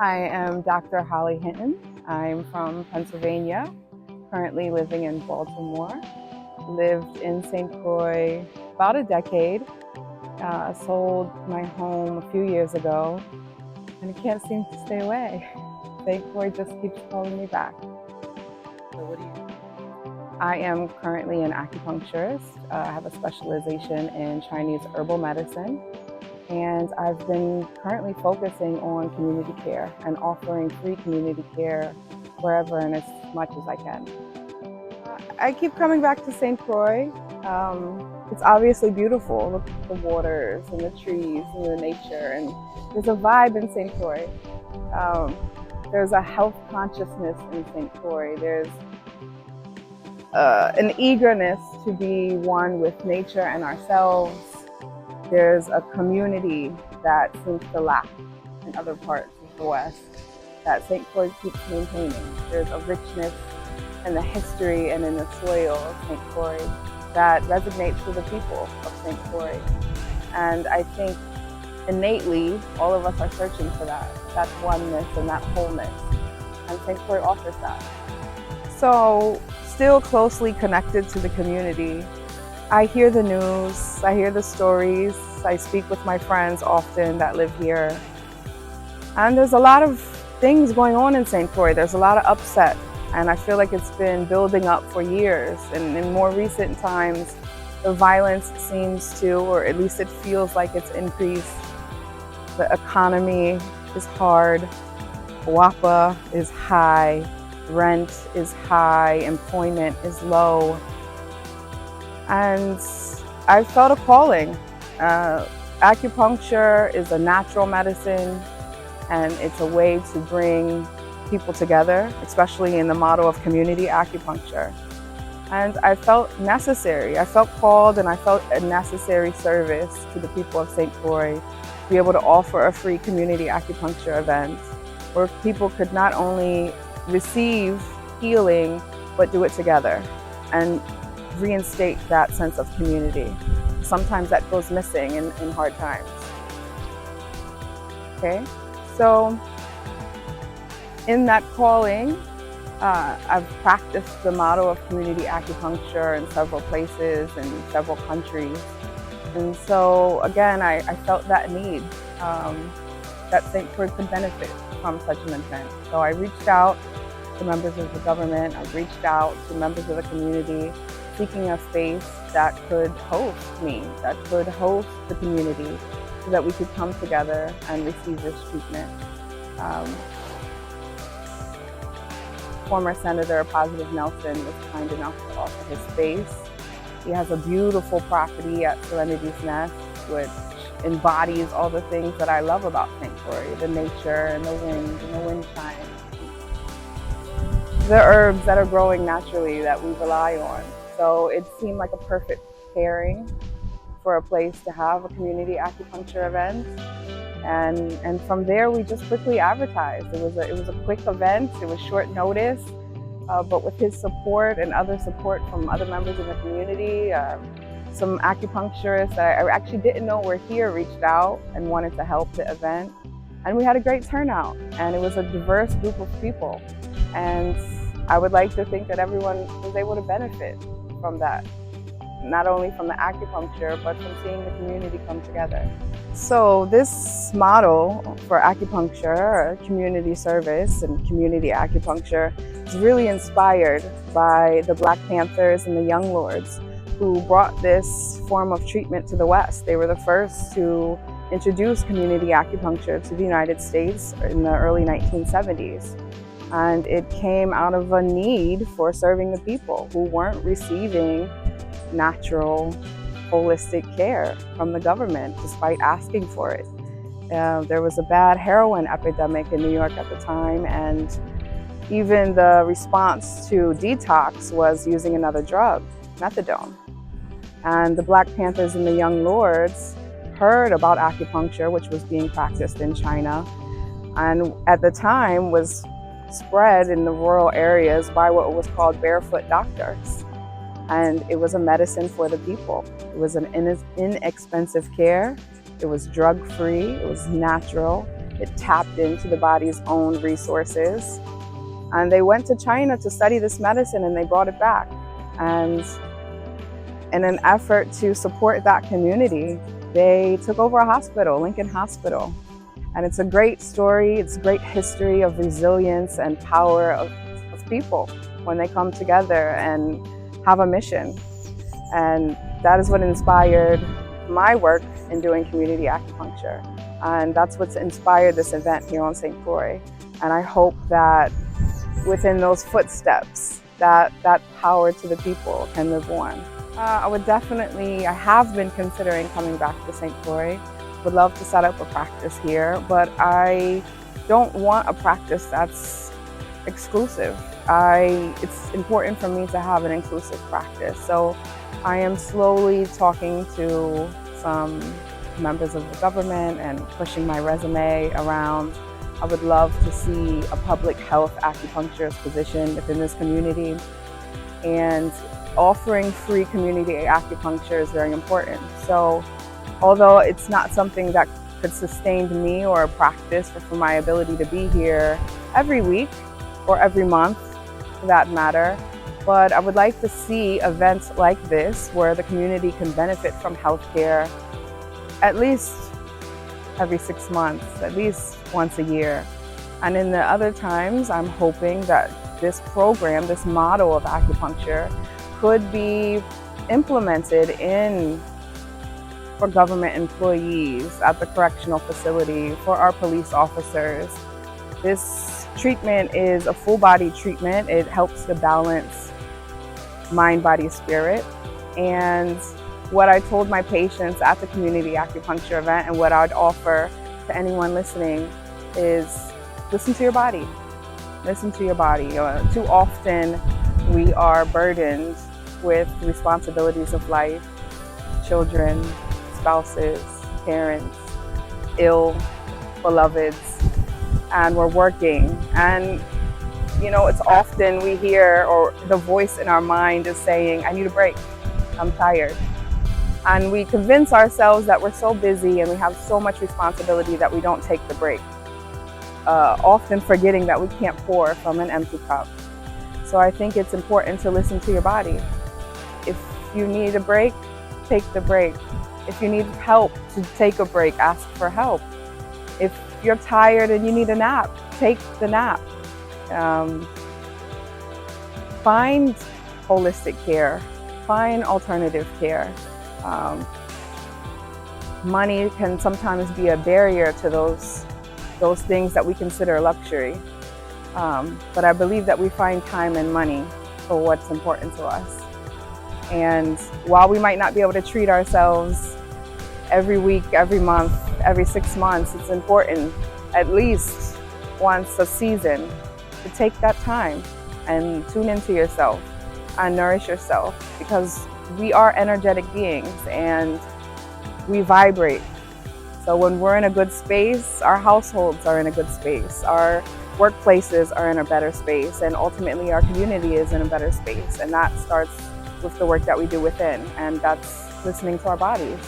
I am Dr. Holly Hinton. I'm from Pennsylvania, currently living in Baltimore. Lived in St. Croix about a decade. Sold my home a few years ago, and I can't seem to stay away. St. Croix just keeps calling me back. So what do you? I am currently an acupuncturist. I have a specialization in Chinese herbal medicine. And I've been currently focusing on community care and offering free community care wherever and as much as I can. I keep coming back to St. Croix. It's obviously beautiful. Look at the waters and the trees and the nature, and there's a vibe in St. Croix. There's a health consciousness in St. Croix. There's an eagerness to be one with nature and ourselves. There's a community that seems to lack in other parts of the West that St. Croix keeps maintaining. There's a richness in the history and in the soil of St. Croix that resonates with the people of St. Croix. And I think innately, all of us are searching for that oneness and that wholeness. And St. Croix offers that. So, still closely connected to the community. I hear the news, I hear the stories, I speak with my friends often that live here. And there's a lot of things going on in St. Croix. There's a lot of upset, and I feel like it's been building up for years. And in more recent times, the violence seems to, or at least it feels like it's increased. The economy is hard, WAPA is high, rent is high, employment is low. And I felt a calling. Acupuncture is a natural medicine, and it's a way to bring people together, especially in the model of community acupuncture. And I felt necessary. I felt called, and I felt a necessary service to the people of St. Croix to be able to offer a free community acupuncture event where people could not only receive healing, but do it together and reinstate that sense of community. Sometimes that goes missing in hard times. Okay, so in that calling, I've practiced the model of community acupuncture in several places in several countries. And so again, I felt that need, that St. Croix could benefit from such an event. So I reached out to members of the government, I reached out to members of the community, seeking a space that could host me, that could host the community, so that we could come together and receive this treatment. Former Senator Positive Nelson was kind enough to offer his space. He has a beautiful property at Serenity's Nest, which embodies all the things that I love about St. Croix, the nature and the wind chime. The herbs that are growing naturally that we rely on. So it seemed like a perfect pairing for a place to have a community acupuncture event. And from there, we just quickly advertised. It was a quick event. It was short notice, but with his support and other support from other members of the community, some acupuncturists that I actually didn't know were here reached out and wanted to help the event. And we had a great turnout, and it was a diverse group of people. And I would like to think that everyone was able to benefit from that, not only from the acupuncture, but from seeing the community come together. So this model for acupuncture, community service and community acupuncture, is really inspired by the Black Panthers and the Young Lords, who brought this form of treatment to the West. They were the first to introduce community acupuncture to the United States in the early 1970s. And it came out of a need for serving the people who weren't receiving natural, holistic care from the government, despite asking for it. There was a bad heroin epidemic in New York at the time, and even the response to detox was using another drug, methadone. And the Black Panthers and the Young Lords heard about acupuncture, which was being practiced in China, and at the time was spread in the rural areas by what was called barefoot doctors. And it was a medicine for the people. It was an inexpensive care. It was drug-free, it was natural, It tapped into the body's own resources. And they went to China to study this medicine and they brought it back. And in an effort to support that community, they took over a hospital, Lincoln Hospital. And it's a great story, it's a great history of resilience and power of people when they come together and have a mission. And that is what inspired my work in doing community acupuncture. And that's what's inspired this event here on St. Croix. And I hope that within those footsteps, that power to the people can live on. I have been considering coming back to St. Croix. Would love to set up a practice here, but I don't want a practice that's exclusive. It's important for me to have an inclusive practice. So I am slowly talking to some members of the government and pushing my resume around. I would love to see a public health acupuncturist position within this community, and offering free community acupuncture is very important. So although it's not something that could sustain me or a practice for my ability to be here every week or every month for that matter, but I would like to see events like this where the community can benefit from healthcare at least every 6 months, at least once a year. And in the other times, I'm hoping that this program, this model of acupuncture, could be implemented for government employees at the correctional facility, for our police officers. This treatment is a full body treatment. It helps to balance mind, body, spirit. And what I told my patients at the community acupuncture event, and what I'd offer to anyone listening, is listen to your body. Listen to your body. Too often we are burdened with the responsibilities of life, children, spouses, parents, ill, beloveds, and we're working. And it's often we hear, or the voice in our mind is saying, I need a break, I'm tired. And we convince ourselves that we're so busy and we have so much responsibility that we don't take the break, often forgetting that we can't pour from an empty cup. So I think it's important to listen to your body. If you need a break, take the break. If you need help to take a break, ask for help. If you're tired and you need a nap, take the nap. Find holistic care, find alternative care. Money can sometimes be a barrier to those things that we consider luxury. But I believe that we find time and money for what's important to us. And while we might not be able to treat ourselves every week, every month, every 6 months, it's important at least once a season to take that time and tune into yourself and nourish yourself, because we are energetic beings and we vibrate. So when we're in a good space, our households are in a good space, our workplaces are in a better space, and ultimately our community is in a better space. And that starts with the work that we do within, and that's listening to our bodies.